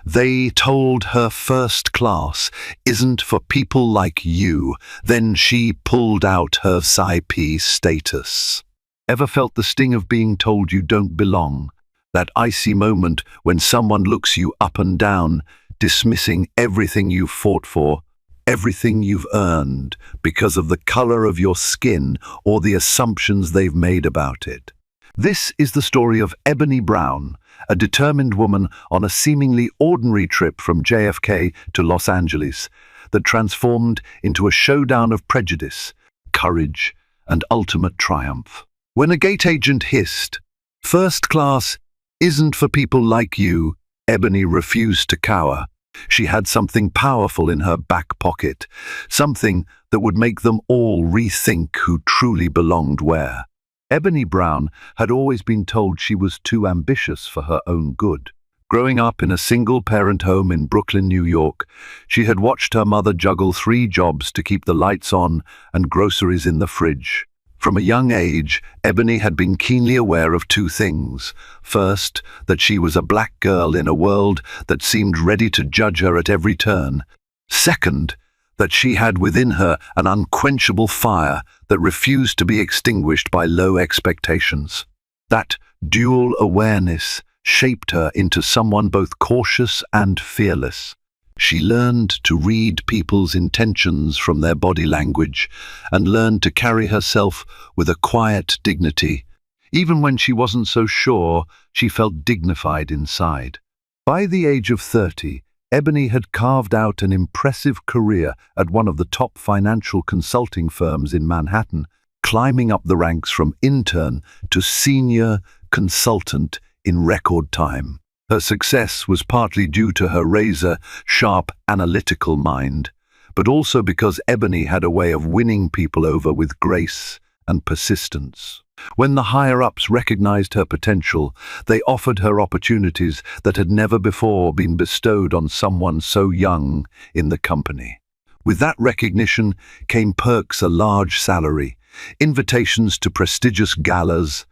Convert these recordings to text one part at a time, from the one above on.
They told her first class isn't for people like you. Then she pulled out her PSYP status. Ever felt the sting of being told you don't belong? That icy moment when someone looks you up and down, dismissing everything you've fought for, everything you've earned, because of the color of your skin or the assumptions they've made about it. This is the story of Ebony Brown, a determined woman on a seemingly ordinary trip from JFK to Los Angeles that transformed into a showdown of prejudice, courage, and ultimate triumph. When a gate agent hissed, "First class isn't for people like you," Ebony refused to cower. She had something powerful in her back pocket, something that would make them all rethink who truly belonged where. Ebony Brown had always been told she was too ambitious for her own good. Growing up in a single-parent home in Brooklyn, New York, she had watched her mother juggle 3 jobs to keep the lights on and groceries in the fridge. From a young age, Ebony had been keenly aware of 2 things. First, that she was a black girl in a world that seemed ready to judge her at every turn. Second, that she had within her an unquenchable fire that refused to be extinguished by low expectations. That dual awareness shaped her into someone both cautious and fearless. She learned to read people's intentions from their body language and learned to carry herself with a quiet dignity. Even when she wasn't so sure, she felt dignified inside. By the age of 30, Ebony had carved out an impressive career at one of the top financial consulting firms in Manhattan, climbing up the ranks from intern to senior consultant in record time. Her success was partly due to her razor-sharp analytical mind, but also because Ebony had a way of winning people over with grace and persistence. When the higher-ups recognized her potential, they offered her opportunities that had never before been bestowed on someone so young in the company. With that recognition came perks: a large salary, invitations to prestigious galas,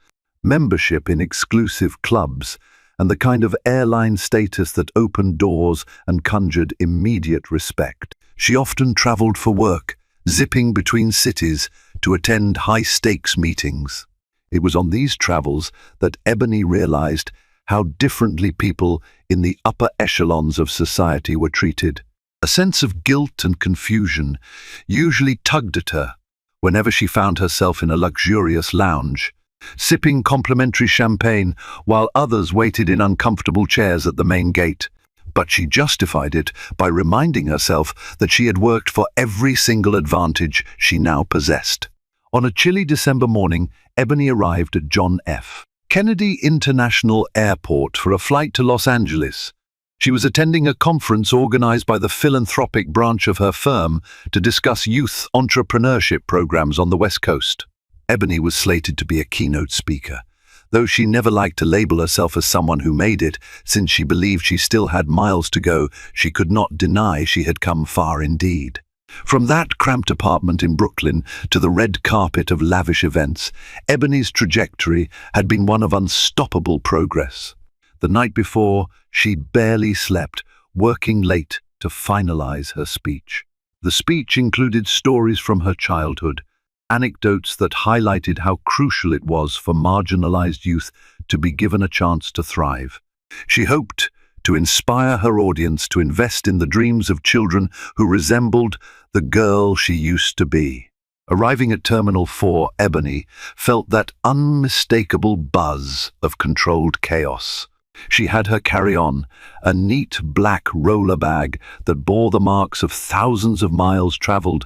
membership in exclusive clubs, and the kind of airline status that opened doors and conjured immediate respect. She often traveled for work, zipping between cities to attend high-stakes meetings. It was on these travels that Ebony realized how differently people in the upper echelons of society were treated. A sense of guilt and confusion usually tugged at her whenever she found herself in a luxurious lounge, sipping complimentary champagne while others waited in uncomfortable chairs at the main gate. But she justified it by reminding herself that she had worked for every single advantage she now possessed. On a chilly December morning, Ebony arrived at John F. Kennedy International Airport for a flight to Los Angeles. She was attending a conference organized by the philanthropic branch of her firm to discuss youth entrepreneurship programs on the West Coast. Ebony was slated to be a keynote speaker, though she never liked to label herself as someone who made it, since she believed she still had miles to go. She could not deny she had come far indeed. From that cramped apartment in Brooklyn to the red carpet of lavish events, Ebony's trajectory had been one of unstoppable progress. The night before, she barely slept, working late to finalize her speech. The speech included stories from her childhood, anecdotes that highlighted how crucial it was for marginalized youth to be given a chance to thrive. She hoped to inspire her audience to invest in the dreams of children who resembled the girl she used to be. Arriving at Terminal 4, Ebony felt that unmistakable buzz of controlled chaos. She had her carry-on, a neat black roller bag that bore the marks of thousands of miles traveled,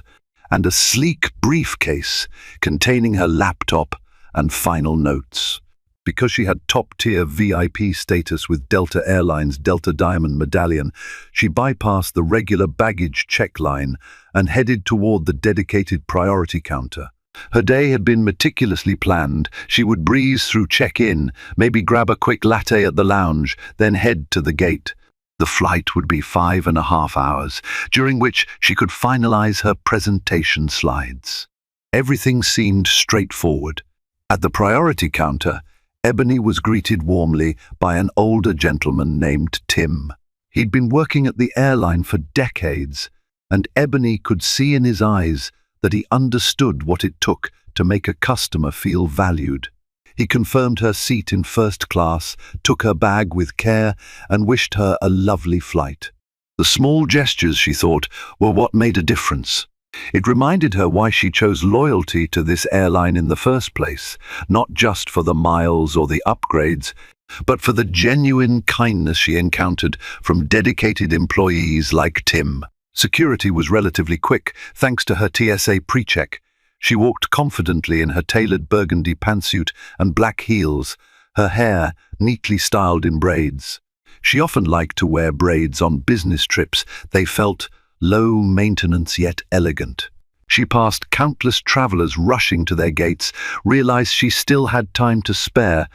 and a sleek briefcase containing her laptop and final notes. Because she had top-tier VIP status with Delta Airlines' Delta Diamond Medallion, she bypassed the regular baggage check line and headed toward the dedicated priority counter. Her day had been meticulously planned. She would breeze through check-in, maybe grab a quick latte at the lounge, then head to the gate. The flight would be 5.5 hours, during which she could finalize her presentation slides. Everything seemed straightforward. At the priority counter, Ebony was greeted warmly by an older gentleman named Tim. He'd been working at the airline for decades, and Ebony could see in his eyes that he understood what it took to make a customer feel valued. He confirmed her seat in first class, took her bag with care, and wished her a lovely flight. The small gestures, she thought, were what made a difference. It reminded her why she chose loyalty to this airline in the first place, not just for the miles or the upgrades, but for the genuine kindness she encountered from dedicated employees like Tim. Security was relatively quick, thanks to her TSA pre-check. She walked confidently in her tailored burgundy pantsuit and black heels, her hair neatly styled in braids. She often liked to wear braids on business trips. They felt low maintenance yet elegant. She passed countless travelers rushing to their gates, realized she still had time to spare,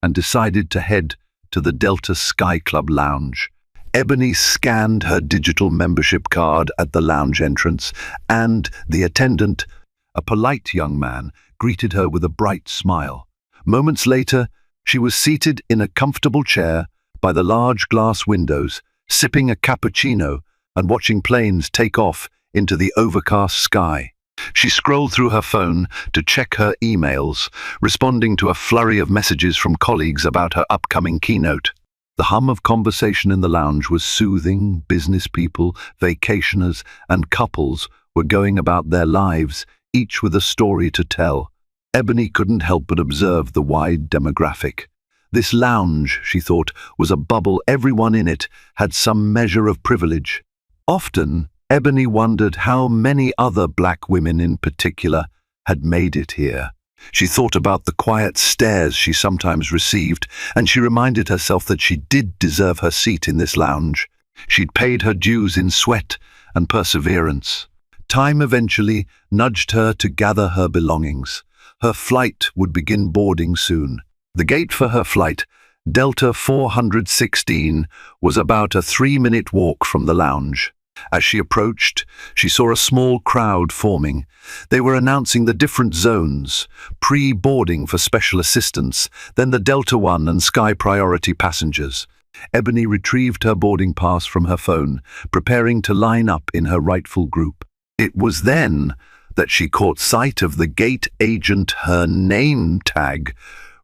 and decided to head to the Delta Sky Club lounge. Ebony scanned her digital membership card at the lounge entrance, and the attendant, a polite young man, greeted her with a bright smile. Moments later, she was seated in a comfortable chair by the large glass windows, sipping a cappuccino and watching planes take off into the overcast sky. She scrolled through her phone to check her emails, responding to a flurry of messages from colleagues about her upcoming keynote. The hum of conversation in the lounge was soothing. Business people, vacationers, and couples were going about their lives, each with a story to tell. Ebony couldn't help but observe the wide demographic. This lounge, she thought, was a bubble. Everyone in it had some measure of privilege. Often, Ebony wondered how many other black women in particular had made it here. She thought about the quiet stares she sometimes received, and she reminded herself that she did deserve her seat in this lounge. She'd paid her dues in sweat and perseverance. Time eventually nudged her to gather her belongings. Her flight would begin boarding soon. The gate for her flight, Delta 416, was about a 3-minute walk from the lounge. As she approached, she saw a small crowd forming. They were announcing the different zones, pre-boarding for special assistance, then the Delta One and Sky Priority passengers. Ebony retrieved her boarding pass from her phone, preparing to line up in her rightful group. It was then that she caught sight of the gate agent. Her name tag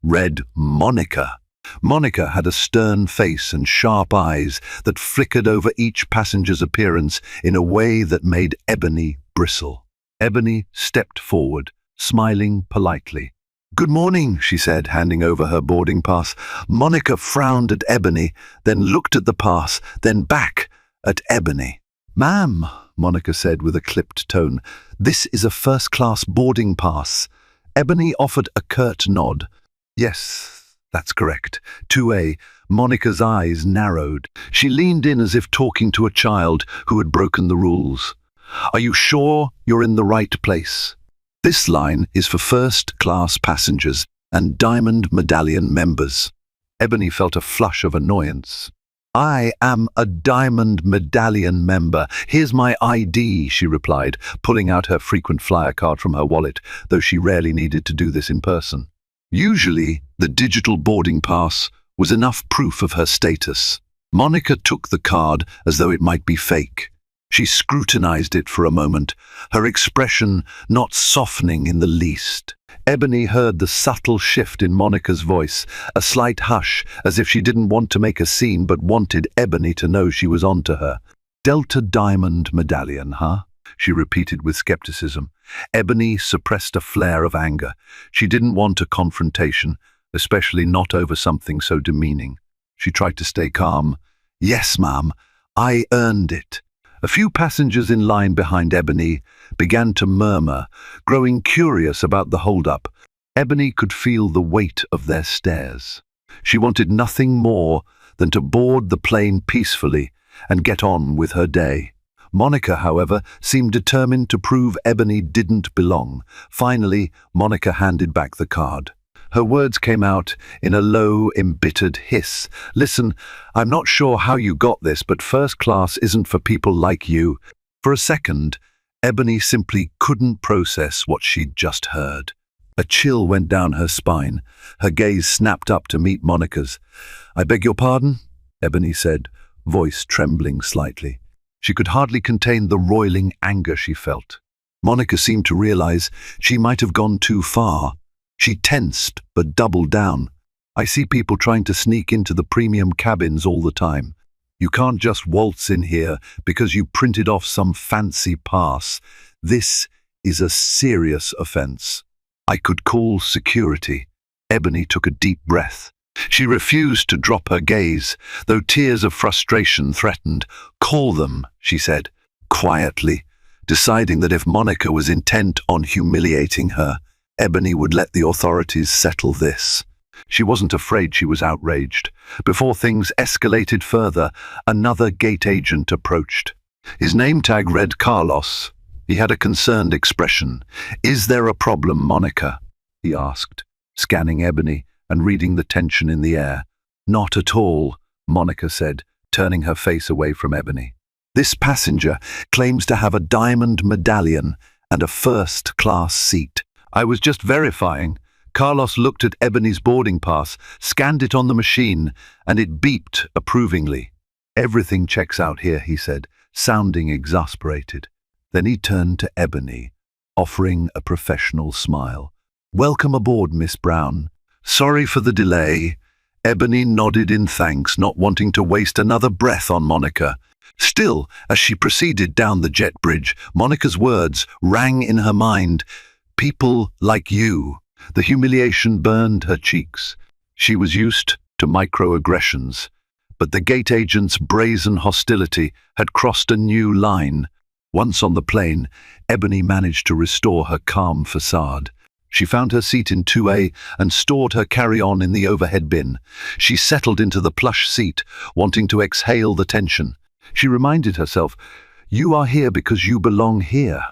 read Monica. Monica had a stern face and sharp eyes that flickered over each passenger's appearance in a way that made Ebony bristle. Ebony stepped forward, smiling politely. "Good morning," she said, handing over her boarding pass. Monica frowned at Ebony, then looked at the pass, then back at Ebony. "Ma'am," Monica said with a clipped tone, "this is a first-class boarding pass." Ebony offered a curt nod. "Yes, that's correct. 2A." Monica's eyes narrowed. She leaned in as if talking to a child who had broken the rules. "Are you sure you're in the right place? This line is for first-class passengers and Diamond Medallion members." Ebony felt a flush of annoyance. "I am a Diamond Medallion member. Here's my ID," she replied, pulling out her frequent flyer card from her wallet, though she rarely needed to do this in person. Usually, the digital boarding pass was enough proof of her status. Monica took the card as though it might be fake. She scrutinized it for a moment, her expression not softening in the least. Ebony heard the subtle shift in Monica's voice, a slight hush, as if she didn't want to make a scene but wanted Ebony to know she was onto her. "Delta Diamond Medallion, huh?" she repeated with skepticism. Ebony suppressed a flare of anger. She didn't want a confrontation, especially not over something so demeaning. She tried to stay calm. "Yes, ma'am, I earned it." A few passengers in line behind Ebony began to murmur, growing curious about the hold-up. Ebony could feel the weight of their stares. She wanted nothing more than to board the plane peacefully and get on with her day. Monica, however, seemed determined to prove Ebony didn't belong. Finally, Monica handed back the card. Her words came out in a low, embittered hiss. "Listen, I'm not sure how you got this, but first class isn't for people like you." For a second, Ebony simply couldn't process what she'd just heard. A chill went down her spine. Her gaze snapped up to meet Monica's. "I beg your pardon?" Ebony said. voice trembling slightly. She could hardly contain the roiling anger she felt. Monica seemed to realize she might have gone too far. She tensed but doubled down. I see people trying to sneak into the premium cabins all the time. You can't just waltz in here because you printed off some fancy pass. This is a serious offense. I could call security. Ebony took a deep breath. She refused to drop her gaze, though tears of frustration threatened. Call them, she said, quietly, deciding that if Monica was intent on humiliating her, Ebony would let the authorities settle this. She wasn't afraid she was outraged. Before things escalated further, another gate agent approached. His name tag read Carlos. He had a concerned expression. "Is there a problem, Monica?" he asked, scanning Ebony and reading the tension in the air. "Not at all," Monica said, turning her face away from Ebony. "This passenger claims to have a diamond medallion and a first-class seat. I was just verifying." Carlos looked at Ebony's boarding pass, scanned it on the machine, and it beeped approvingly. "Everything checks out here," he said, sounding exasperated. Then he turned to Ebony, offering a professional smile. "Welcome aboard, Miss Brown. Sorry for the delay." Ebony nodded in thanks, not wanting to waste another breath on Monica. Still, as she proceeded down the jet bridge, Monica's words rang in her mind. "People like you." The humiliation burned her cheeks. She was used to microaggressions, but the gate agent's brazen hostility had crossed a new line. Once on the plane, Ebony managed to restore her calm facade. She found her seat in 2A and stored her carry-on in the overhead bin. She settled into the plush seat, wanting to exhale the tension. She reminded herself, "You are here because you belong here.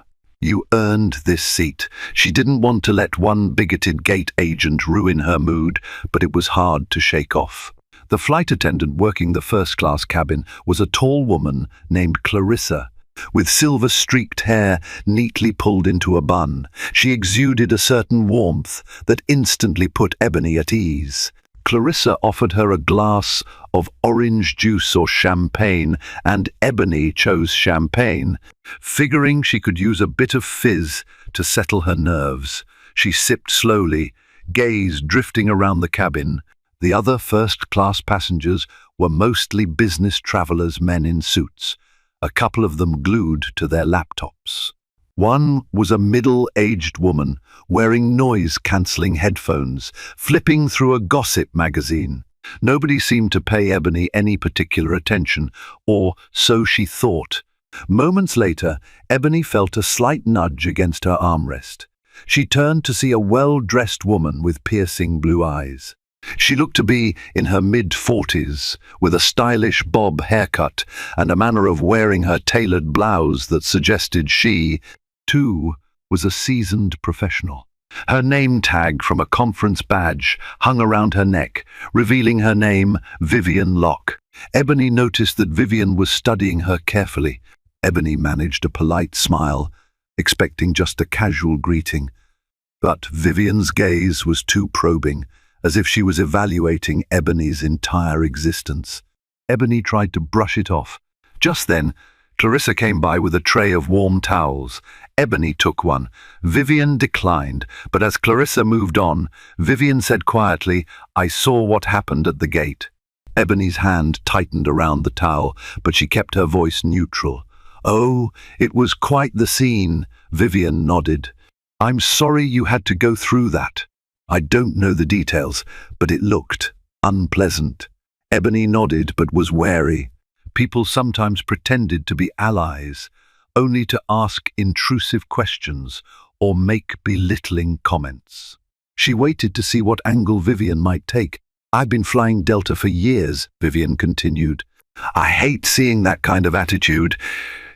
You earned this seat." She didn't want to let one bigoted gate agent ruin her mood, but it was hard to shake off. The flight attendant working the first-class cabin was a tall woman named Clarissa, with silver-streaked hair neatly pulled into a bun. She exuded a certain warmth that instantly put Ebony at ease. Clarissa offered her a glass of orange juice or champagne, and Ebony chose champagne, figuring she could use a bit of fizz to settle her nerves. She sipped slowly, gaze drifting around the cabin. The other first-class passengers were mostly business travelers, men in suits, a couple of them glued to their laptops. One was a middle-aged woman wearing noise-cancelling headphones, flipping through a gossip magazine. Nobody seemed to pay Ebony any particular attention, or so she thought. Moments later, Ebony felt a slight nudge against her armrest. She turned to see a well-dressed woman with piercing blue eyes. She looked to be in her mid-40s, with a stylish bob haircut and a manner of wearing her tailored blouse that suggested she, too, was a seasoned professional. Her name tag from a conference badge hung around her neck, revealing her name, Vivian Locke. Ebony noticed that Vivian was studying her carefully. Ebony managed a polite smile, expecting just a casual greeting. But Vivian's gaze was too probing, as if she was evaluating Ebony's entire existence. Ebony tried to brush it off. Just then, Clarissa came by with a tray of warm towels. Ebony took one. Vivian declined, but as Clarissa moved on, Vivian said quietly, "I saw what happened at the gate." Ebony's hand tightened around the towel, but she kept her voice neutral. "Oh, it was quite the scene," Vivian nodded. "I'm sorry you had to go through that. I don't know the details, but it looked unpleasant." Ebony nodded but was wary. People sometimes pretended to be allies, only to ask intrusive questions or make belittling comments. She waited to see what angle Vivian might take. "I've been flying Delta for years," Vivian continued. "I hate seeing that kind of attitude.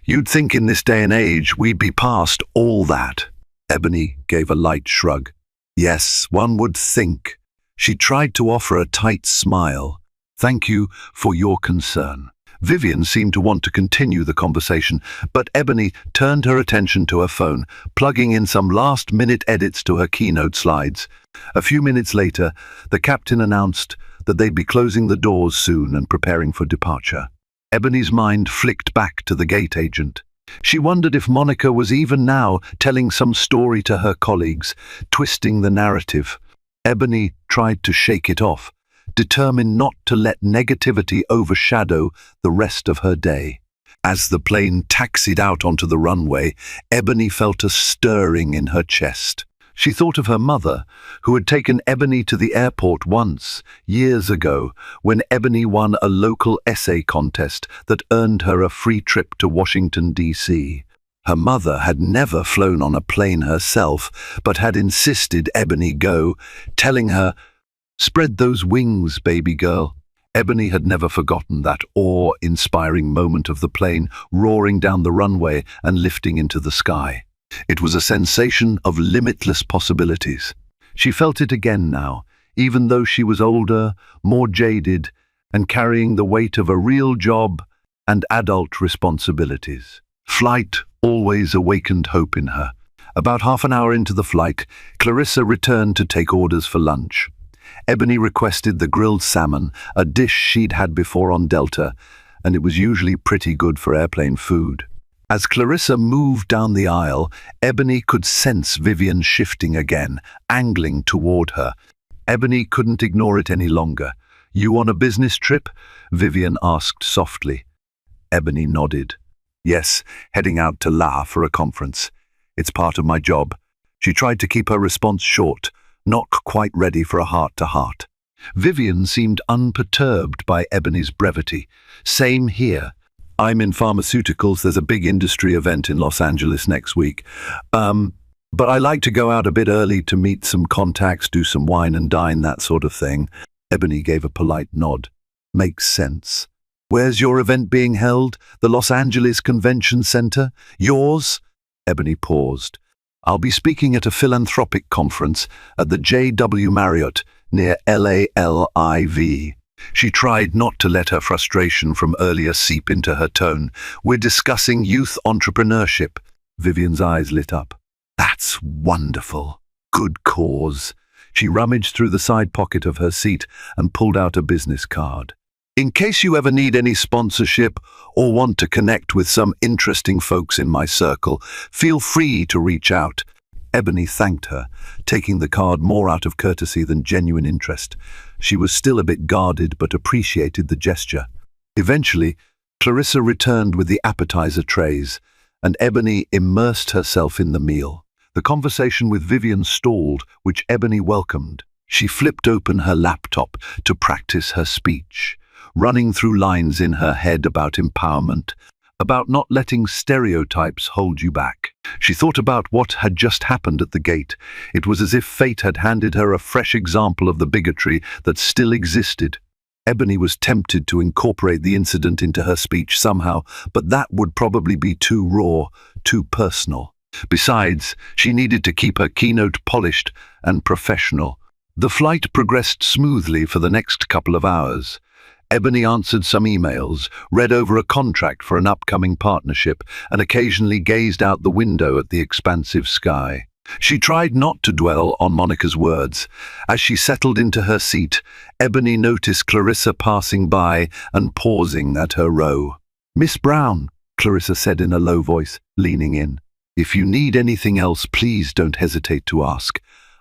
You'd think in this day and age we'd be past all that." Ebony gave a light shrug. "Yes, one would think." She tried to offer a tight smile. "Thank you for your concern." Vivian seemed to want to continue the conversation, but Ebony turned her attention to her phone, plugging in some last-minute edits to her keynote slides. A few minutes later, the captain announced that they'd be closing the doors soon and preparing for departure. Ebony's mind flicked back to the gate agent. She wondered if Monica was even now telling some story to her colleagues, twisting the narrative. Ebony tried to shake it off, determined not to let negativity overshadow the rest of her day. As the plane taxied out onto the runway, Ebony felt a stirring in her chest. She thought of her mother, who had taken Ebony to the airport once, years ago, when Ebony won a local essay contest that earned her a free trip to Washington, D.C. Her mother had never flown on a plane herself, but had insisted Ebony go, telling her, "Spread those wings, baby girl." Ebony had never forgotten that awe-inspiring moment of the plane roaring down the runway and lifting into the sky. It was a sensation of limitless possibilities. She felt it again now, even though she was older, more jaded, and carrying the weight of a real job and adult responsibilities. Flight always awakened hope in her. About half an hour into the flight, Clarissa returned to take orders for lunch. Ebony requested the grilled salmon, a dish she'd had before on Delta, and it was usually pretty good for airplane food. As Clarissa moved down the aisle, Ebony could sense Vivian shifting again, angling toward her. Ebony couldn't ignore it any longer. "You on a business trip?" Vivian asked softly. Ebony nodded. "Yes, heading out to La for a conference. It's part of my job." She tried to keep her response short, not quite ready for a heart-to-heart. Vivian seemed unperturbed by Ebony's brevity. "Same here. I'm in pharmaceuticals. There's a big industry event in Los Angeles next week. But I like to go out a bit early to meet some contacts, do some wine and dine, that sort of thing." Ebony gave a polite nod. "Makes sense. Where's your event being held? The Los Angeles Convention Center? Yours?" Ebony paused. "I'll be speaking at a philanthropic conference at the JW Marriott near LALIV. She tried not to let her frustration from earlier seep into her tone. "We're discussing youth entrepreneurship." Vivian's eyes lit up. "That's wonderful. Good cause." She rummaged through the side pocket of her seat and pulled out a business card. "In case you ever need any sponsorship or want to connect with some interesting folks in my circle, feel free to reach out." Ebony thanked her, taking the card more out of courtesy than genuine interest. She was still a bit guarded but appreciated the gesture. Eventually, Clarissa returned with the appetizer trays, and Ebony immersed herself in the meal. The conversation with Vivian stalled, which Ebony welcomed. She flipped open her laptop to practice her speech, running through lines in her head about empowerment, about not letting stereotypes hold you back. She thought about what had just happened at the gate. It was as if fate had handed her a fresh example of the bigotry that still existed. Ebony was tempted to incorporate the incident into her speech somehow, but that would probably be too raw, too personal. Besides, she needed to keep her keynote polished and professional. The flight progressed smoothly for the next couple of hours. Ebony answered some emails, read over a contract for an upcoming partnership, and occasionally gazed out the window at the expansive sky. She tried not to dwell on Monica's words. As she settled into her seat, Ebony noticed Clarissa passing by and pausing at her row. "Miss Brown," Clarissa said in a low voice, leaning in. "If you need anything else, please don't hesitate to ask.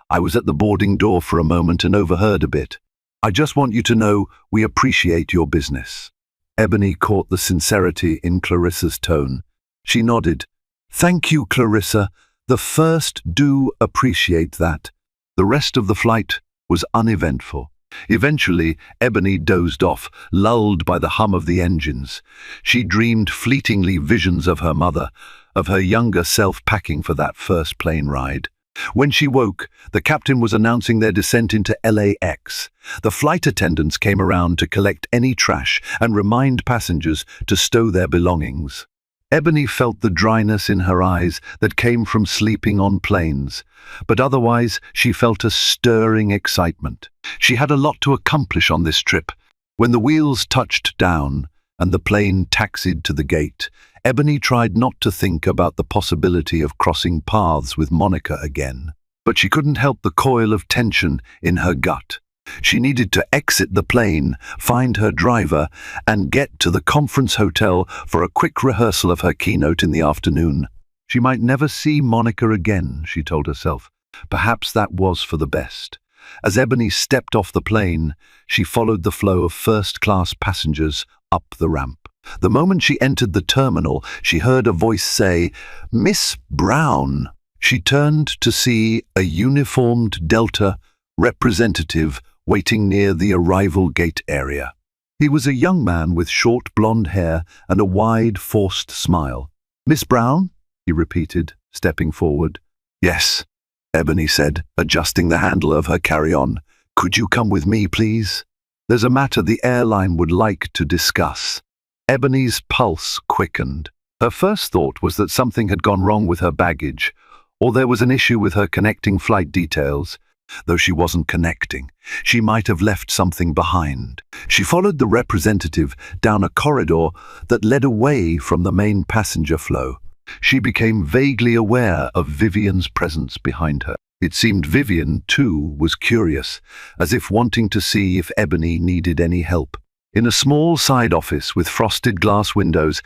I was at the boarding door for a moment and overheard a bit. I just want you to know we appreciate your business." Ebony caught the sincerity in Clarissa's tone. She nodded. "Thank you, Clarissa. The first do appreciate that." The rest of the flight was uneventful. Eventually, Ebony dozed off, lulled by the hum of the engines. She dreamed fleetingly visions of her mother, of her younger self packing for that first plane ride. When she woke, the captain was announcing their descent into LAX. The flight attendants came around to collect any trash and remind passengers to stow their belongings. Ebony felt the dryness in her eyes that came from sleeping on planes, but otherwise she felt a stirring excitement. She had a lot to accomplish on this trip. When the wheels touched down and the plane taxied to the gate, Ebony tried not to think about the possibility of crossing paths with Monica again. But she couldn't help the coil of tension in her gut. She needed to exit the plane, find her driver, and get to the conference hotel for a quick rehearsal of her keynote in the afternoon. She might never see Monica again, she told herself. Perhaps that was for the best. As Ebony stepped off the plane, she followed the flow of first-class passengers up the ramp. The moment she entered the terminal, she heard a voice say, "Miss Brown." She turned to see a uniformed Delta representative waiting near the arrival gate area. He was a young man with short blonde hair and a wide, forced smile. "Miss Brown?" he repeated, stepping forward. "Yes," Ebony said, adjusting the handle of her carry-on. "Could you come with me, please? There's a matter the airline would like to discuss." Ebony's pulse quickened. Her first thought was that something had gone wrong with her baggage, or there was an issue with her connecting flight details. Though she wasn't connecting, she might have left something behind. She followed the representative down a corridor that led away from the main passenger flow. She became vaguely aware of Vivian's presence behind her. It seemed Vivian, too, was curious, as if wanting to see if Ebony needed any help. In a small side office with frosted glass windows,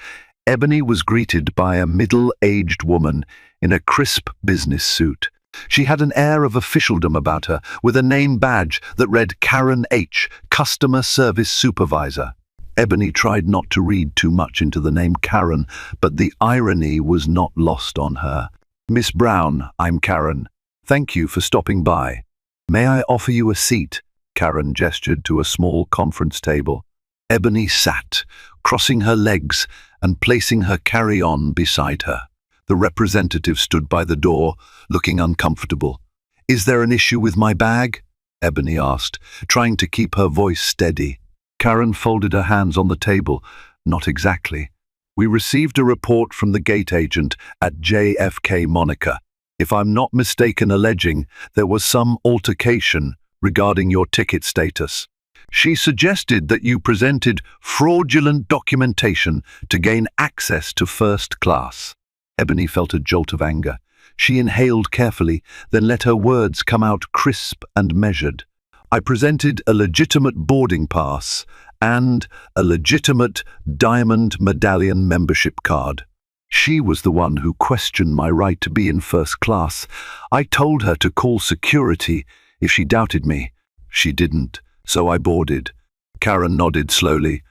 Ebony was greeted by a middle-aged woman in a crisp business suit. She had an air of officialdom about her, with a name badge that read Karen H., Customer Service Supervisor. Ebony tried not to read too much into the name Karen, but the irony was not lost on her. "Miss Brown, I'm Karen. Thank you for stopping by. May I offer you a seat?" Karen gestured to a small conference table. Ebony sat, crossing her legs and placing her carry-on beside her. The representative stood by the door, looking uncomfortable. "Is there an issue with my bag?" Ebony asked, trying to keep her voice steady. Karen folded her hands on the table. "Not exactly. We received a report from the gate agent at JFK Monica. If I'm not mistaken, alleging there was some altercation regarding your ticket status. She suggested that you presented fraudulent documentation to gain access to first class." Ebony felt a jolt of anger. She inhaled carefully, then let her words come out crisp and measured. "I presented a legitimate boarding pass and a legitimate Diamond Medallion membership card. She was the one who questioned my right to be in first class. I told her to call security if she doubted me. She didn't, so I boarded." Karen nodded slowly.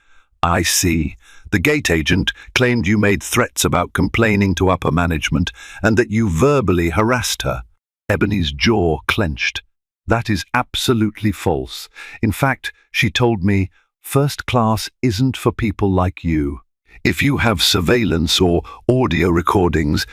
"I see. The gate agent claimed you made threats about complaining to upper management and that you verbally harassed her." Ebony's jaw clenched. "That is absolutely false. In fact, she told me, first class isn't for people like you. If you have surveillance or audio recordings,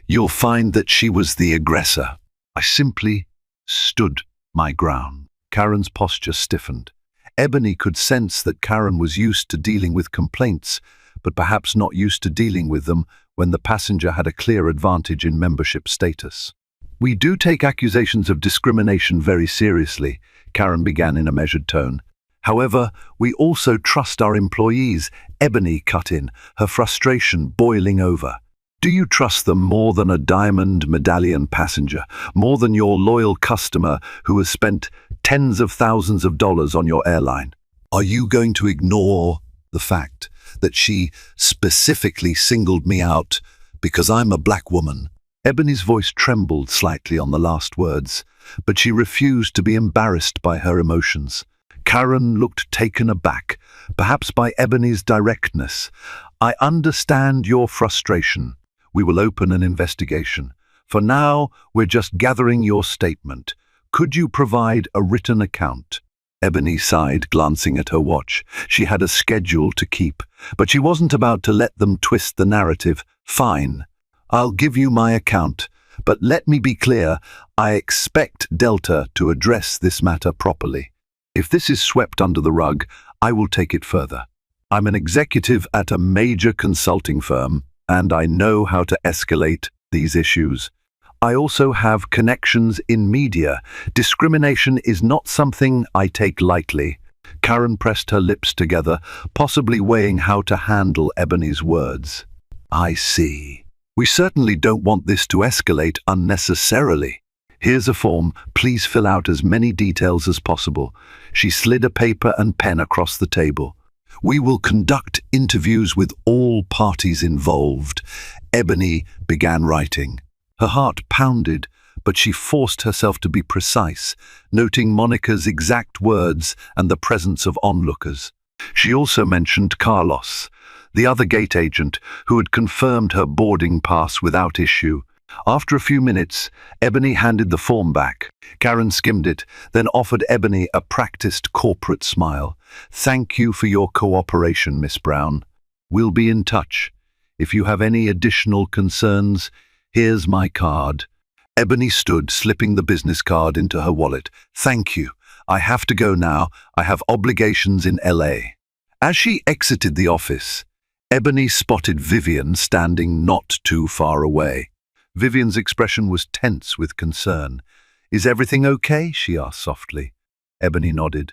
you'll find that she was the aggressor." I simply stood my ground. Karen's posture stiffened. Ebony could sense that Karen was used to dealing with complaints, but perhaps not used to dealing with them when the passenger had a clear advantage in membership status. "We do take accusations of discrimination very seriously," Karen began in a measured tone. "However, we also trust our employees," Ebony cut in, her frustration boiling over. "Do you trust them more than a Diamond Medallion passenger, more than your loyal customer who has spent tens of thousands of dollars on your airline? Are you going to ignore the fact that she specifically singled me out because I'm a black woman?" Ebony's voice trembled slightly on the last words, but she refused to be embarrassed by her emotions. Karen looked taken aback, perhaps by Ebony's directness. "I understand your frustration. We will open an investigation. For now, we're just gathering your statement. Could you provide a written account?" Ebony sighed, glancing at her watch. She had a schedule to keep, but she wasn't about to let them twist the narrative. "Fine. I'll give you my account. But let me be clear, I expect Delta to address this matter properly. If this is swept under the rug, I will take it further. I'm an executive at a major consulting firm, and I know how to escalate these issues. I also have connections in media. Discrimination is not something I take lightly." Karen pressed her lips together, possibly weighing how to handle Ebony's words. "I see. We certainly don't want this to escalate unnecessarily." Here's a form. Please fill out as many details as possible. She slid a paper and pen across the table. We will conduct interviews with all parties involved. Ebony began writing. Her heart pounded, but she forced herself to be precise, noting Monica's exact words and the presence of onlookers. She also mentioned Carlos, the other gate agent, who had confirmed her boarding pass without issue. After a few minutes, Ebony handed the form back. Karen skimmed it, then offered Ebony a practiced corporate smile. "Thank you for your cooperation, Miss Brown. We'll be in touch. If you have any additional concerns, here's my card." Ebony stood, slipping the business card into her wallet. "Thank you. I have to go now. I have obligations in LA." As she exited the office, Ebony spotted Vivian standing not too far away. Vivian's expression was tense with concern. "Is everything okay?" she asked softly. Ebony nodded.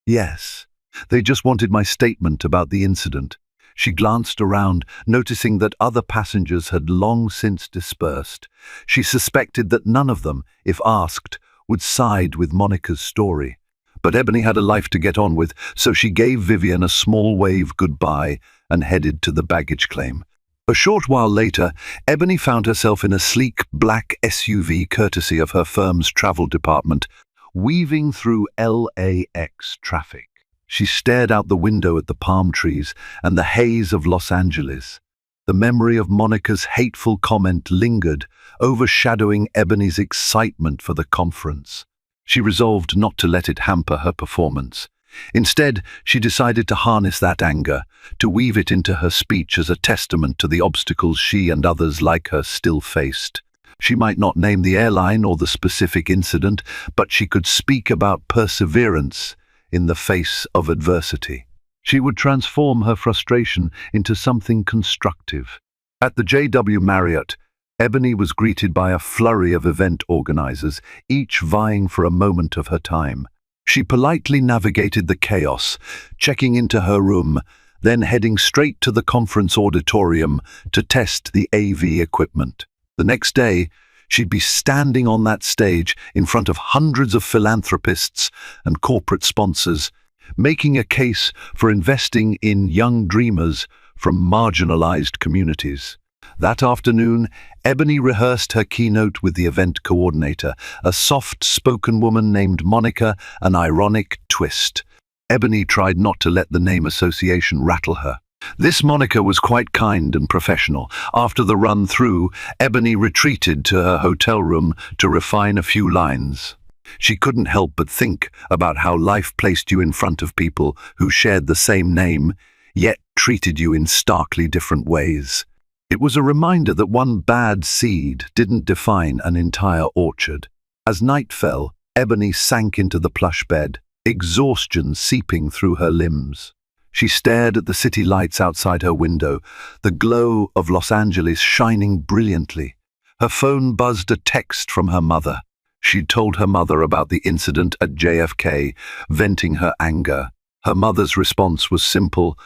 "Yes. They just wanted my statement about the incident." She glanced around, noticing that other passengers had long since dispersed. She suspected that none of them, if asked, would side with Monica's story. But Ebony had a life to get on with, so she gave Vivian a small wave goodbye and headed to the baggage claim. A short while later, Ebony found herself in a sleek black SUV courtesy of her firm's travel department, weaving through LAX traffic. She stared out the window at the palm trees and the haze of Los Angeles. The memory of Monica's hateful comment lingered, overshadowing Ebony's excitement for the conference. She resolved not to let it hamper her performance. Instead, she decided to harness that anger, to weave it into her speech as a testament to the obstacles she and others like her still faced. She might not name the airline or the specific incident, but she could speak about perseverance in the face of adversity. She would transform her frustration into something constructive. At the JW Marriott, Ebony was greeted by a flurry of event organizers, each vying for a moment of her time. She politely navigated the chaos, checking into her room, then heading straight to the conference auditorium to test the AV equipment. The next day, she'd be standing on that stage in front of hundreds of philanthropists and corporate sponsors, making a case for investing in young dreamers from marginalized communities. That afternoon, Ebony rehearsed her keynote with the event coordinator, a soft-spoken woman named Monica, an ironic twist. Ebony tried not to let the name association rattle her. This Monica was quite kind and professional. After the run-through, Ebony retreated to her hotel room to refine a few lines. She couldn't help but think about how life placed you in front of people who shared the same name, yet treated you in starkly different ways. It was a reminder that one bad seed didn't define an entire orchard. As night fell, Ebony sank into the plush bed, exhaustion seeping through her limbs. She stared at the city lights outside her window, the glow of Los Angeles shining brilliantly. Her phone buzzed a text from her mother. She'd told her mother about the incident at JFK, venting her anger. Her mother's response was simple: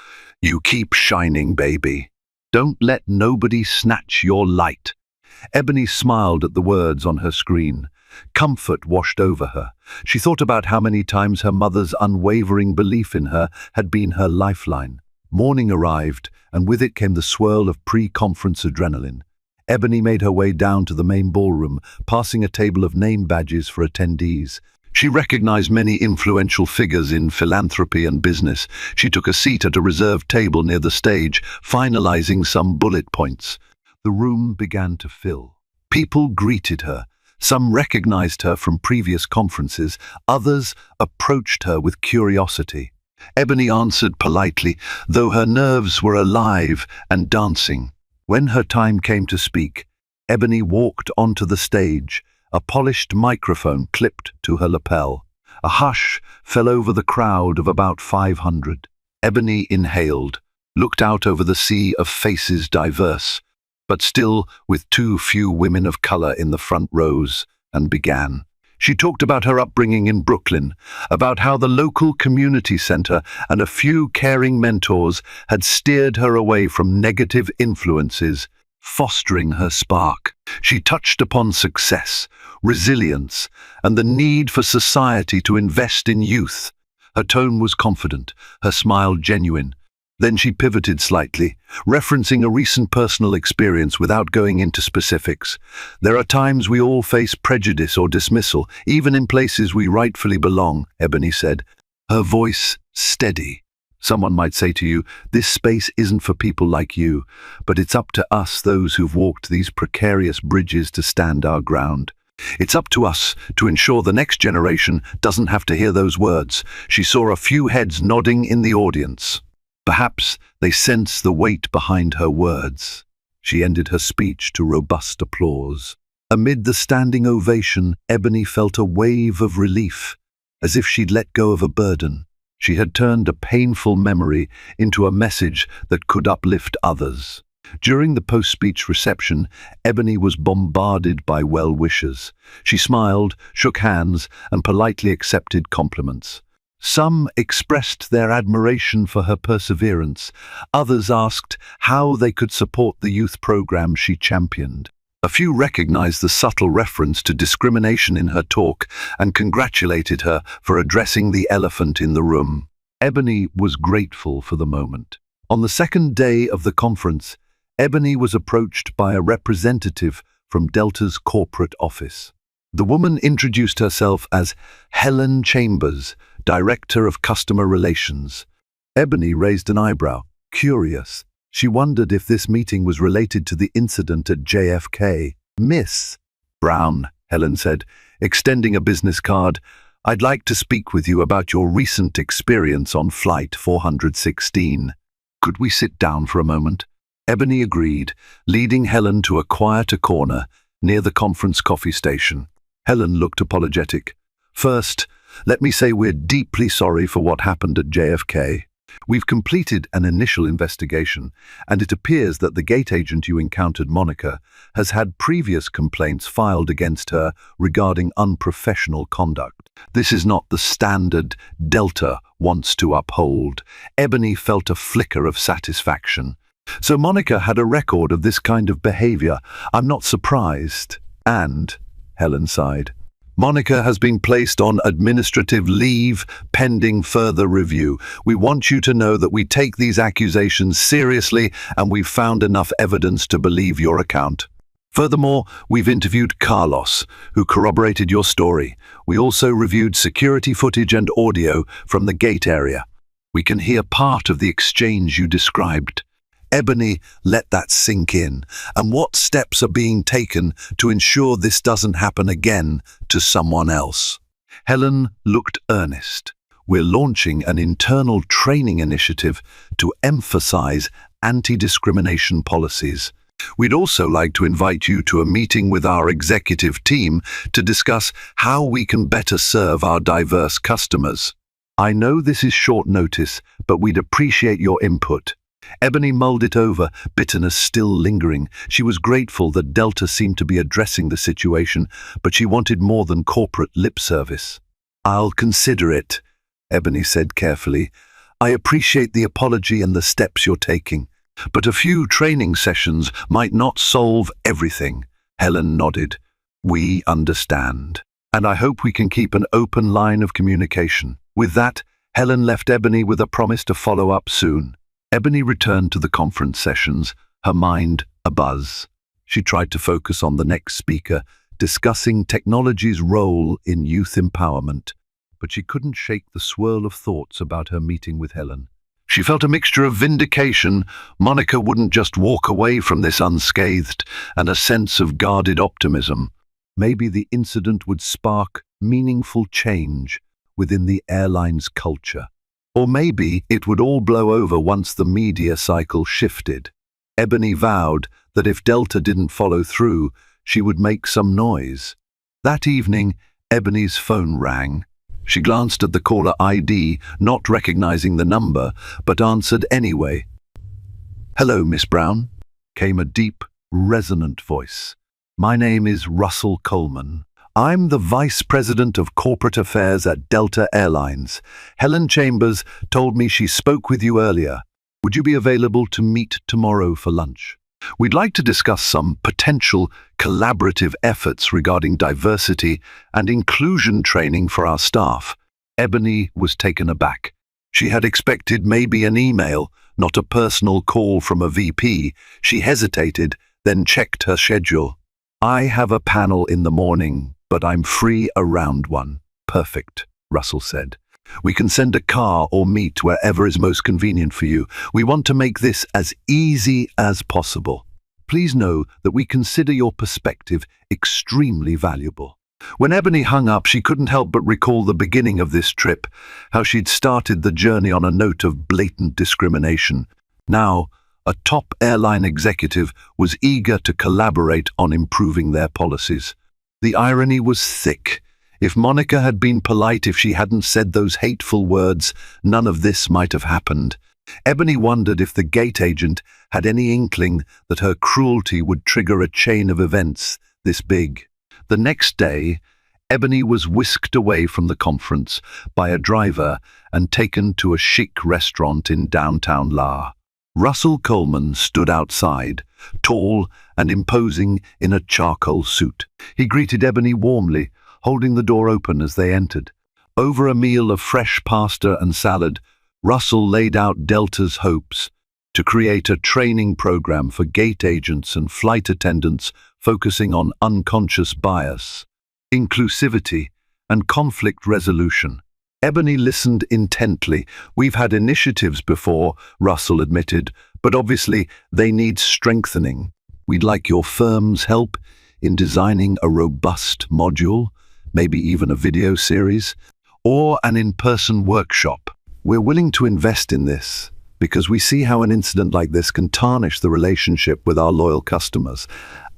"You keep shining, baby. Don't let nobody snatch your light." Ebony smiled at the words on her screen. Comfort washed over her. She thought about how many times her mother's unwavering belief in her had been her lifeline. Morning arrived, and with it came the swirl of pre-conference adrenaline. Ebony made her way down to the main ballroom, passing a table of name badges for attendees. She recognized many influential figures in philanthropy and business. She took a seat at a reserved table near the stage, finalizing some bullet points. The room began to fill. People greeted her. Some recognized her from previous conferences. Others approached her with curiosity. Ebony answered politely, though her nerves were alive and dancing. When her time came to speak, Ebony walked onto the stage, a polished microphone clipped to her lapel. A hush fell over the crowd of about 500. Ebony inhaled, looked out over the sea of faces diverse, but still with too few women of color in the front rows, and began. She talked about her upbringing in Brooklyn, about how the local community center and a few caring mentors had steered her away from negative influences, fostering her spark. She touched upon success, resilience, and the need for society to invest in youth. Her tone was confident, her smile genuine. Then she pivoted slightly, referencing a recent personal experience without going into specifics. There are times we all face prejudice or dismissal, even in places we rightfully belong, Ebony said, her voice steady. Someone might say to you, this space isn't for people like you, but it's up to us, those who've walked these precarious bridges, to stand our ground. It's up to us to ensure the next generation doesn't have to hear those words. She saw a few heads nodding in the audience. Perhaps they sensed the weight behind her words. She ended her speech to robust applause. Amid the standing ovation, Ebony felt a wave of relief, as if she'd let go of a burden. She had turned a painful memory into a message that could uplift others. During the post-speech reception, Ebony was bombarded by well-wishers. She smiled, shook hands, and politely accepted compliments. Some expressed their admiration for her perseverance. Others asked how they could support the youth program she championed. A few recognized the subtle reference to discrimination in her talk and congratulated her for addressing the elephant in the room. Ebony was grateful for the moment. On the second day of the conference, Ebony was approached by a representative from Delta's corporate office. The woman introduced herself as Helen Chambers, Director of Customer Relations. Ebony raised an eyebrow, curious. She wondered if this meeting was related to the incident at JFK. Miss Brown, Helen said, extending a business card, I'd like to speak with you about your recent experience on Flight 416. Could we sit down for a moment? Ebony agreed, leading Helen to a quieter corner near the conference coffee station. Helen looked apologetic. First, let me say we're deeply sorry for what happened at JFK. We've completed an initial investigation, and it appears that the gate agent you encountered, Monica, has had previous complaints filed against her regarding unprofessional conduct. This is not the standard Delta wants to uphold. Ebony felt a flicker of satisfaction. So Monica had a record of this kind of behavior. I'm not surprised. And, Helen sighed, Monica has been placed on administrative leave pending further review. We want you to know that we take these accusations seriously and we've found enough evidence to believe your account. Furthermore, we've interviewed Carlos, who corroborated your story. We also reviewed security footage and audio from the gate area. We can hear part of the exchange you described. Ebony let that sink in. And what steps are being taken to ensure this doesn't happen again to someone else? Helen looked earnest. We're launching an internal training initiative to emphasize anti-discrimination policies. We'd also like to invite you to a meeting with our executive team to discuss how we can better serve our diverse customers. I know this is short notice, but we'd appreciate your input. Ebony mulled it over, bitterness still lingering. She was grateful that Delta seemed to be addressing the situation, but she wanted more than corporate lip service. I'll consider it, Ebony said carefully. I appreciate the apology and the steps you're taking, but a few training sessions might not solve everything. Helen nodded. We understand, and I hope we can keep an open line of communication. With that, Helen left Ebony with a promise to follow up soon. Ebony returned to the conference sessions, her mind abuzz. She tried to focus on the next speaker, discussing technology's role in youth empowerment, but she couldn't shake the swirl of thoughts about her meeting with Helen. She felt a mixture of vindication. Monica wouldn't just walk away from this unscathed, and a sense of guarded optimism. Maybe the incident would spark meaningful change within the airline's culture. Or maybe it would all blow over once the media cycle shifted. Ebony vowed that if Delta didn't follow through, she would make some noise. That evening, Ebony's phone rang. She glanced at the caller ID, not recognizing the number, but answered anyway. "Hello, Miss Brown," came a deep, resonant voice. "My name is Russell Coleman. I'm the Vice President of Corporate Affairs at Delta Airlines. Helen Chambers told me she spoke with you earlier. Would you be available to meet tomorrow for lunch?" We'd like to discuss some potential collaborative efforts regarding diversity and inclusion training for our staff. Ebony was taken aback. She had expected maybe an email, not a personal call from a VP. She hesitated, then checked her schedule. I have a panel in the morning, but I'm free around one. Perfect, Russell said. We can send a car or meet wherever is most convenient for you. We want to make this as easy as possible. Please know that we consider your perspective extremely valuable. When Ebony hung up, she couldn't help but recall the beginning of this trip, how she'd started the journey on a note of blatant discrimination. Now, a top airline executive was eager to collaborate on improving their policies. The irony was thick. If Monica had been polite, if she hadn't said those hateful words, none of this might have happened. Ebony wondered if the gate agent had any inkling that her cruelty would trigger a chain of events this big. The next day, Ebony was whisked away from the conference by a driver and taken to a chic restaurant in downtown La. Russell Coleman stood outside, tall and imposing in a charcoal suit. He greeted Ebony warmly, holding the door open as they entered. Over a meal of fresh pasta and salad, Russell laid out Delta's hopes to create a training program for gate agents and flight attendants focusing on unconscious bias, inclusivity, and conflict resolution. Ebony listened intently. We've had initiatives before, Russell admitted, but obviously they need strengthening. We'd like your firm's help in designing a robust module, maybe even a video series, or an in-person workshop. We're willing to invest in this because we see how an incident like this can tarnish the relationship with our loyal customers,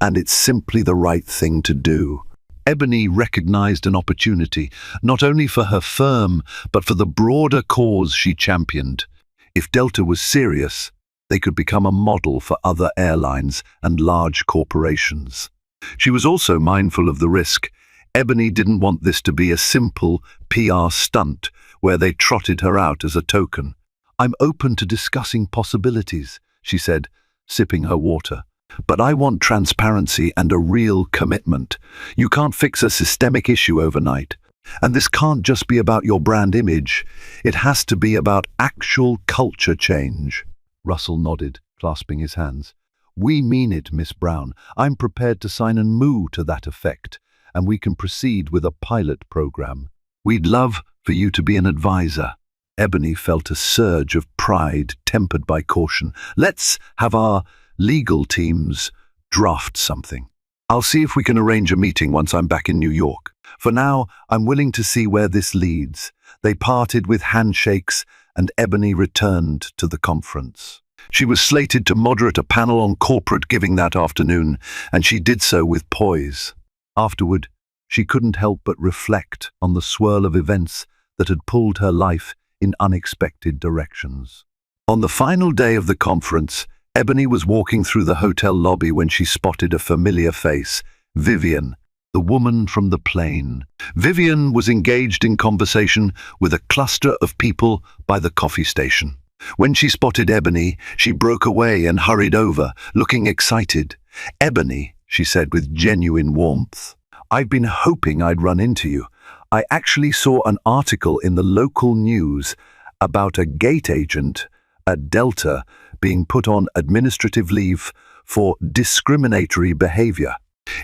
and it's simply the right thing to do. Ebony recognized an opportunity, not only for her firm, but for the broader cause she championed. If Delta was serious, they could become a model for other airlines and large corporations. She was also mindful of the risk. Ebony didn't want this to be a simple PR stunt where they trotted her out as a token. I'm open to discussing possibilities, she said, sipping her water. But I want transparency and a real commitment. You can't fix a systemic issue overnight. And this can't just be about your brand image. It has to be about actual culture change. Russell nodded, clasping his hands. We mean it, Miss Brown. I'm prepared to sign and moo to that effect, and we can proceed with a pilot program. We'd love for you to be an advisor. Ebony felt a surge of pride tempered by caution. Let's have our legal teams draft something. I'll see if we can arrange a meeting once I'm back in New York. For now, I'm willing to see where this leads. They parted with handshakes, and Ebony returned to the conference. She was slated to moderate a panel on corporate giving that afternoon, and she did so with poise. Afterward, she couldn't help but reflect on the swirl of events that had pulled her life in unexpected directions. On the final day of the conference, Ebony was walking through the hotel lobby when she spotted a familiar face, Vivian, the woman from the plane. Vivian was engaged in conversation with a cluster of people by the coffee station. When she spotted Ebony, she broke away and hurried over, looking excited. Ebony, she said with genuine warmth, I've been hoping I'd run into you. I actually saw an article in the local news about a gate agent at Delta being put on administrative leave for discriminatory behavior.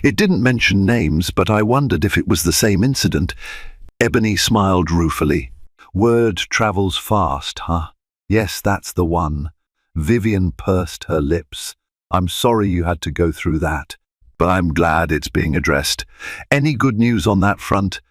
It didn't mention names, but I wondered if it was the same incident. Ebony smiled ruefully. Word travels fast, huh? Yes, that's the one. Vivian pursed her lips. I'm sorry you had to go through that, but I'm glad it's being addressed. Any good news on that front?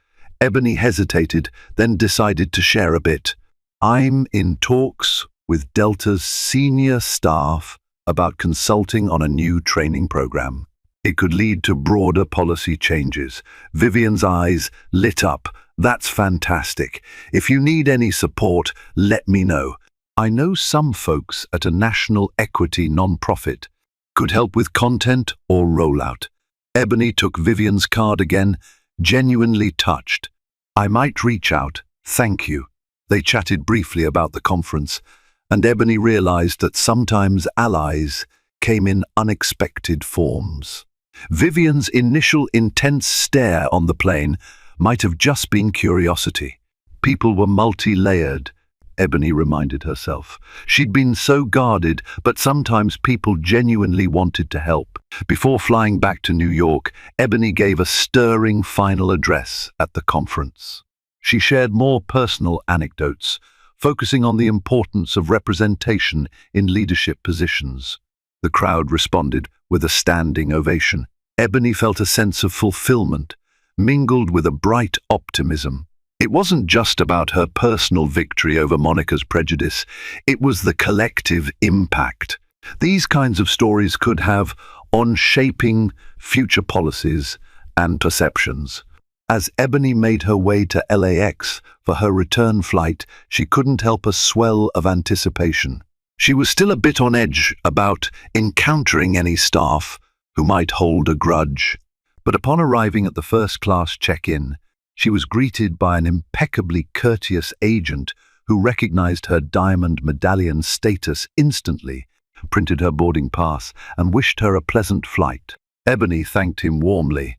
Ebony hesitated, then decided to share a bit. I'm in talks with Delta's senior staff about consulting on a new training program. It could lead to broader policy changes. Vivian's eyes lit up. That's fantastic. If you need any support, let me know. I know some folks at a national equity nonprofit could help with content or rollout. Ebony took Vivian's card again, genuinely touched. I might reach out, thank you. They chatted briefly about the conference, and Ebony realized that sometimes allies came in unexpected forms. Vivian's initial intense stare on the plane might have just been curiosity. People were multi-layered, Ebony reminded herself. She'd been so guarded, but sometimes people genuinely wanted to help. Before flying back to New York, Ebony gave a stirring final address at the conference. She shared more personal anecdotes, focusing on the importance of representation in leadership positions. The crowd responded with a standing ovation. Ebony felt a sense of fulfillment, mingled with a bright optimism. It wasn't just about her personal victory over Monica's prejudice, it was the collective impact these kinds of stories could have on shaping future policies and perceptions. As Ebony made her way to LAX for her return flight, she couldn't help a swell of anticipation. She was still a bit on edge about encountering any staff who might hold a grudge. But upon arriving at the first-class check-in, she was greeted by an impeccably courteous agent who recognized her diamond medallion status instantly, printed her boarding pass, and wished her a pleasant flight. Ebony thanked him warmly.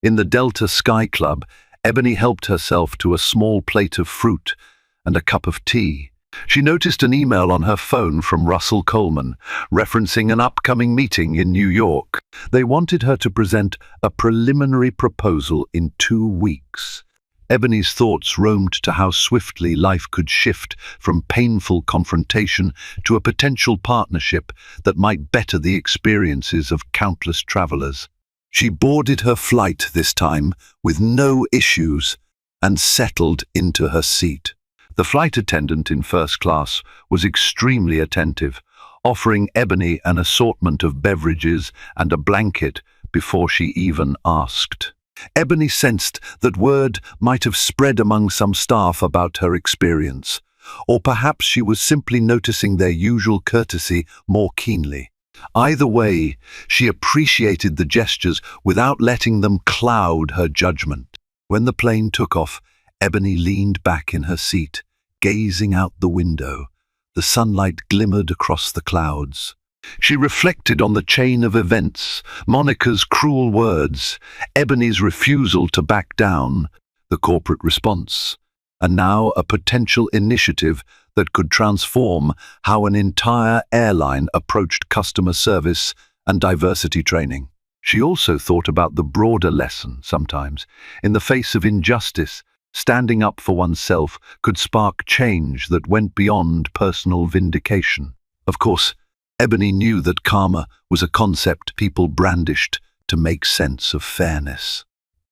In the Delta Sky Club, Ebony helped herself to a small plate of fruit and a cup of tea. She noticed an email on her phone from Russell Coleman, referencing an upcoming meeting in New York. They wanted her to present a preliminary proposal in 2 weeks. Ebony's thoughts roamed to how swiftly life could shift from painful confrontation to a potential partnership that might better the experiences of countless travelers. She boarded her flight this time with no issues and settled into her seat. The flight attendant in first class was extremely attentive, offering Ebony an assortment of beverages and a blanket before she even asked. Ebony sensed that word might have spread among some staff about her experience, or perhaps she was simply noticing their usual courtesy more keenly. Either way, she appreciated the gestures without letting them cloud her judgment. When the plane took off, Ebony leaned back in her seat, gazing out the window. The sunlight glimmered across the clouds. She reflected on the chain of events, Monica's cruel words, Ebony's refusal to back down, the corporate response, and now a potential initiative that could transform how an entire airline approached customer service and diversity training. She also thought about the broader lesson sometimes. In the face of injustice, standing up for oneself could spark change that went beyond personal vindication. Of course, Ebony knew that karma was a concept people brandished to make sense of fairness.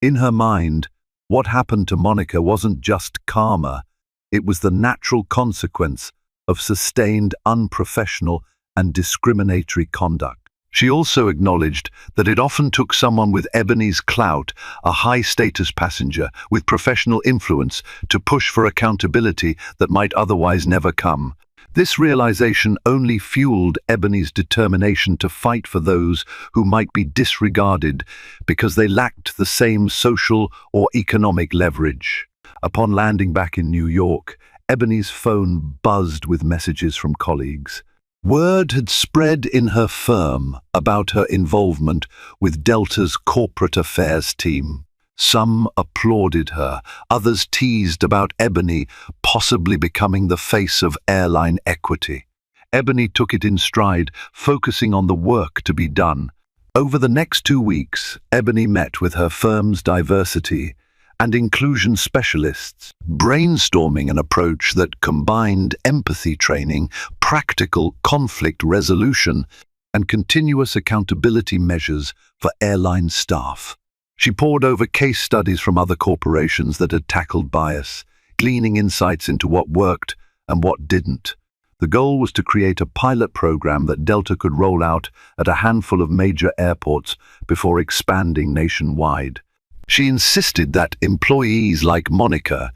In her mind, what happened to Monica wasn't just karma, it was the natural consequence of sustained unprofessional and discriminatory conduct. She also acknowledged that it often took someone with Ebony's clout, a high-status passenger with professional influence, to push for accountability that might otherwise never come. This realization only fueled Ebony's determination to fight for those who might be disregarded because they lacked the same social or economic leverage. Upon landing back in New York, Ebony's phone buzzed with messages from colleagues. Word had spread in her firm about her involvement with Delta's corporate affairs team. Some applauded her, others teased about Ebony possibly becoming the face of airline equity. Ebony took it in stride, focusing on the work to be done. Over the next 2 weeks, Ebony met with her firm's diversity and inclusion specialists, brainstorming an approach that combined empathy training, practical conflict resolution, and continuous accountability measures for airline staff. She pored over case studies from other corporations that had tackled bias, gleaning insights into what worked and what didn't. The goal was to create a pilot program that Delta could roll out at a handful of major airports before expanding nationwide. She insisted that employees like Monica,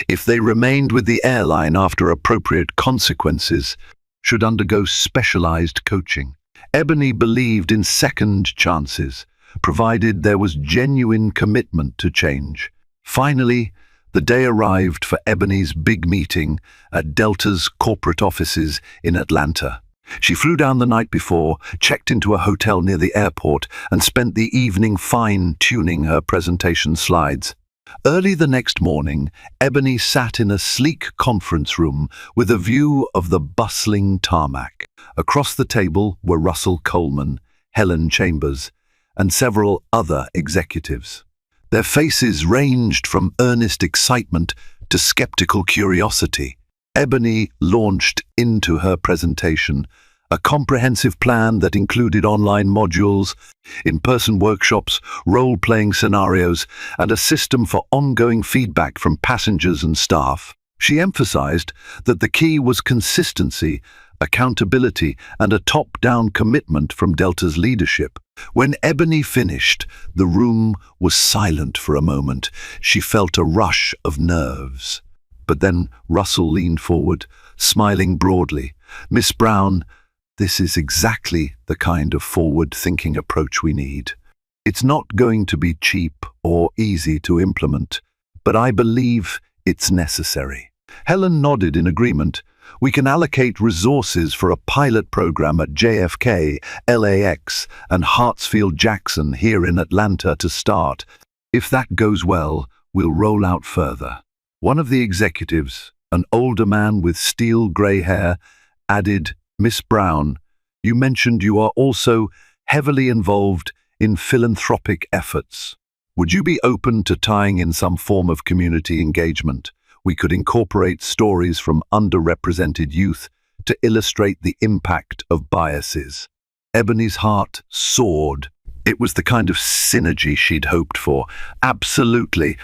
if they remained with the airline after appropriate consequences, should undergo specialized coaching. Ebony believed in second chances, provided there was genuine commitment to change. Finally, the day arrived for Ebony's big meeting at Delta's corporate offices in Atlanta. She flew down the night before, checked into a hotel near the airport, and spent the evening fine-tuning her presentation slides. Early the next morning, Ebony sat in a sleek conference room with a view of the bustling tarmac. Across the table were Russell Coleman, Helen Chambers, and several other executives. Their faces ranged from earnest excitement to skeptical curiosity. Ebony launched into her presentation, a comprehensive plan that included online modules, in-person workshops, role-playing scenarios, and a system for ongoing feedback from passengers and staff. She emphasized that the key was consistency, accountability, and a top-down commitment from Delta's leadership. When Ebony finished, the room was silent for a moment. She felt a rush of nerves. But then Russell leaned forward, smiling broadly. "Miss Brown, this is exactly the kind of forward-thinking approach we need. It's not going to be cheap or easy to implement, but I believe it's necessary." Helen nodded in agreement. "We can allocate resources for a pilot program at JFK, LAX, and Hartsfield-Jackson here in Atlanta to start. If that goes well, we'll roll out further." One of the executives, an older man with steel-grey hair, added, "Miss Brown, you mentioned you are also heavily involved in philanthropic efforts. Would you be open to tying in some form of community engagement? We could incorporate stories from underrepresented youth to illustrate the impact of biases." Ebony's heart soared. It was the kind of synergy she'd hoped for. "Absolutely.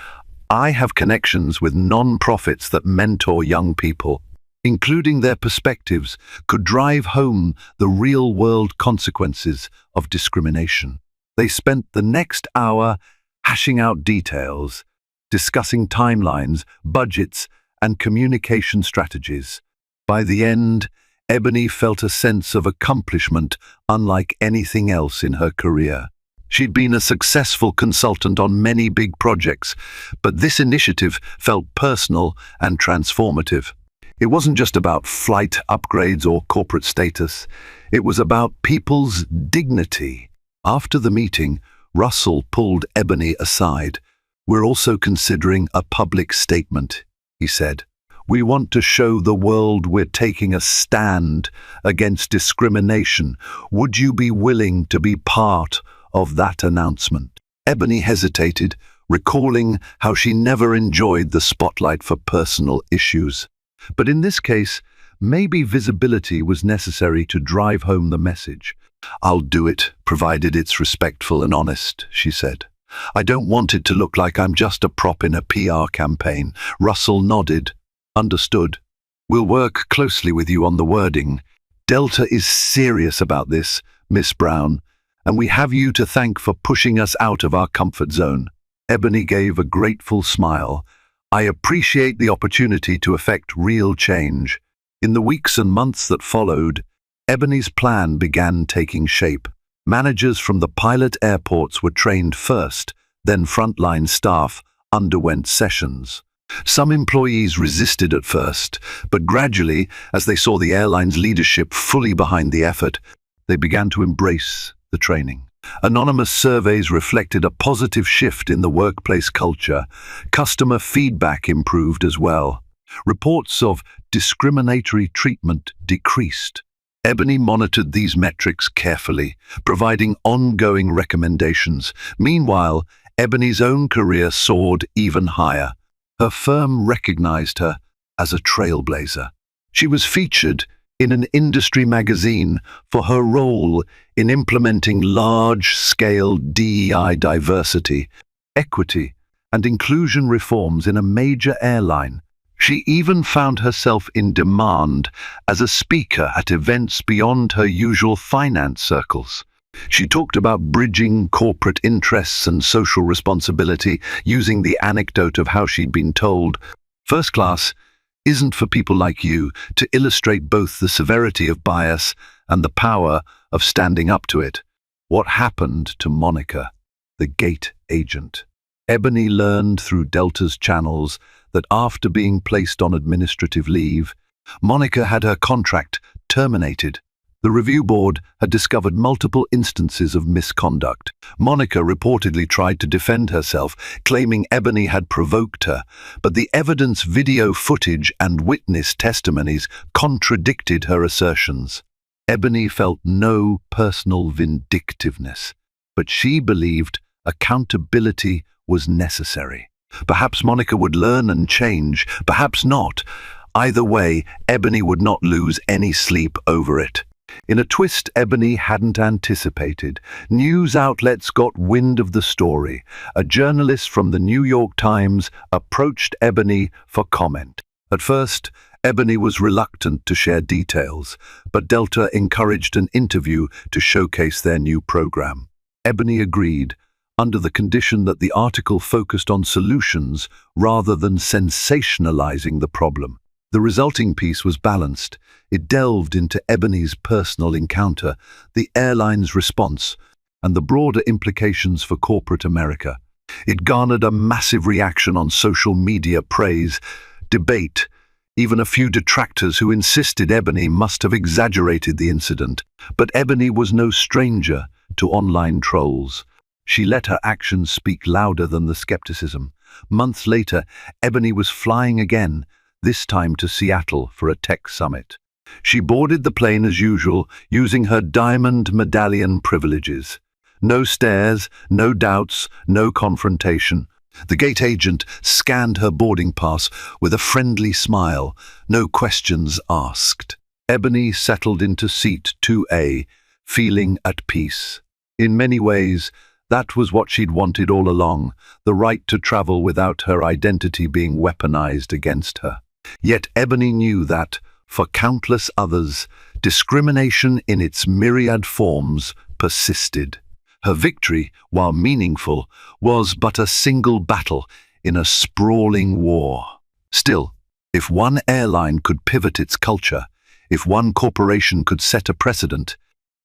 I have connections with non-profits that mentor young people. Including their perspectives could drive home the real-world consequences of discrimination." They spent the next hour hashing out details, discussing timelines, budgets, and communication strategies. By the end, Ebony felt a sense of accomplishment unlike anything else in her career. She'd been a successful consultant on many big projects, but this initiative felt personal and transformative. It wasn't just about flight upgrades or corporate status. It was about people's dignity. After the meeting, Russell pulled Ebony aside. "We're also considering a public statement," he said. "We want to show the world we're taking a stand against discrimination. Would you be willing to be part of that announcement?" Ebony hesitated, recalling how she never enjoyed the spotlight for personal issues. But in this case, maybe visibility was necessary to drive home the message. "I'll do it, provided it's respectful and honest," she said. "I don't want it to look like I'm just a prop in a PR campaign." Russell nodded. "Understood. We'll work closely with you on the wording. Delta is serious about this, Miss Brown, and we have you to thank for pushing us out of our comfort zone." Ebony gave a grateful smile. "I appreciate the opportunity to effect real change." In the weeks and months that followed, Ebony's plan began taking shape. Managers from the pilot airports were trained first, then frontline staff underwent sessions. Some employees resisted at first, but gradually, as they saw the airline's leadership fully behind the effort, they began to embrace the training. Anonymous surveys reflected a positive shift in the workplace culture. Customer feedback improved as well. Reports of discriminatory treatment decreased. Ebony monitored these metrics carefully, providing ongoing recommendations. Meanwhile, Ebony's own career soared even higher. Her firm recognized her as a trailblazer. She was featured in an industry magazine for her role in implementing large-scale DEI diversity, equity, and inclusion reforms in a major airline. She even found herself in demand as a speaker at events beyond her usual finance circles. She talked about bridging corporate interests and social responsibility, using the anecdote of how she'd been told, "First class isn't for people like you," to illustrate both the severity of bias and the power of standing up to it. What happened to Monica, the gate agent? Ebony learned through Delta's channels that after being placed on administrative leave, Monica had her contract terminated The review board had discovered multiple instances of misconduct. Monica reportedly tried to defend herself, claiming Ebony had provoked her, but the evidence, video footage, and witness testimonies contradicted her assertions. Ebony felt no personal vindictiveness, but she believed accountability was necessary. Perhaps Monica would learn and change, perhaps not. Either way, Ebony would not lose any sleep over it. In a twist Ebony hadn't anticipated, news outlets got wind of the story. A journalist from the New York Times approached Ebony for comment. At first, Ebony was reluctant to share details, but Delta encouraged an interview to showcase their new program. Ebony agreed, under the condition that the article focused on solutions rather than sensationalizing the problem. The resulting piece was balanced. It delved into Ebony's personal encounter, the airline's response, and the broader implications for corporate America. It garnered a massive reaction on social media, praise, debate, even a few detractors who insisted Ebony must have exaggerated the incident. But Ebony was no stranger to online trolls. She let her actions speak louder than the skepticism. Months later, Ebony was flying again, this time to Seattle for a tech summit. She boarded the plane as usual, using her diamond medallion privileges. No stares, no doubts, no confrontation. The gate agent scanned her boarding pass with a friendly smile, no questions asked. Ebony settled into seat 2A, feeling at peace. In many ways, that was what she'd wanted all along, the right to travel without her identity being weaponized against her. Yet Ebony knew that, for countless others, discrimination in its myriad forms persisted. Her victory, while meaningful, was but a single battle in a sprawling war. Still, if one airline could pivot its culture, if one corporation could set a precedent,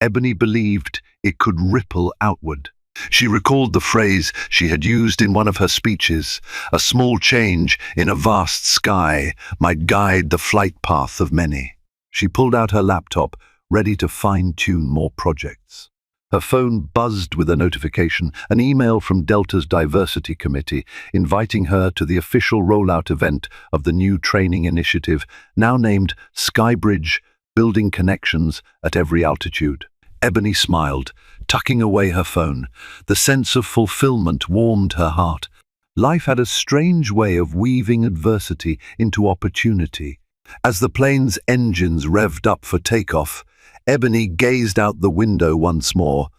Ebony believed it could ripple outward. She recalled the phrase she had used in one of her speeches, "A small change in a vast sky might guide the flight path of many." She pulled out her laptop, ready to fine-tune more projects. Her phone buzzed with a notification, an email from Delta's Diversity Committee, inviting her to the official rollout event of the new training initiative, now named Skybridge, Building Connections at Every Altitude. Ebony smiled, tucking away her phone. The sense of fulfillment warmed her heart. Life had a strange way of weaving adversity into opportunity. As the plane's engines revved up for takeoff, Ebony gazed out the window once more,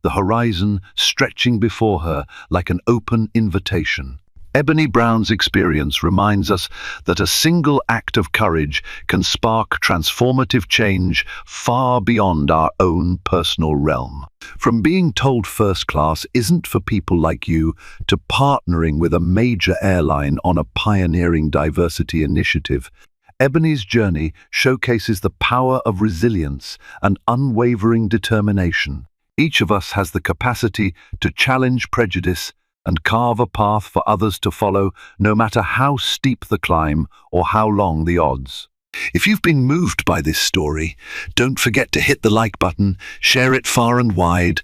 the horizon stretching before her like an open invitation. Ebony Brown's experience reminds us that a single act of courage can spark transformative change far beyond our own personal realm. From being told first class isn't for people like you to partnering with a major airline on a pioneering diversity initiative, Ebony's journey showcases the power of resilience and unwavering determination. Each of us has the capacity to challenge prejudice and carve a path for others to follow, no matter how steep the climb or how long the odds. If you've been moved by this story, don't forget to hit the like button, share it far and wide,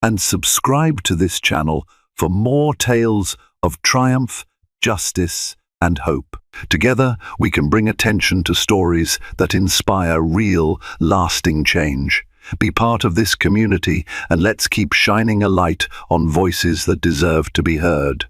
and subscribe to this channel for more tales of triumph, justice, and hope. Together, we can bring attention to stories that inspire real, lasting change. Be part of this community and let's keep shining a light on voices that deserve to be heard.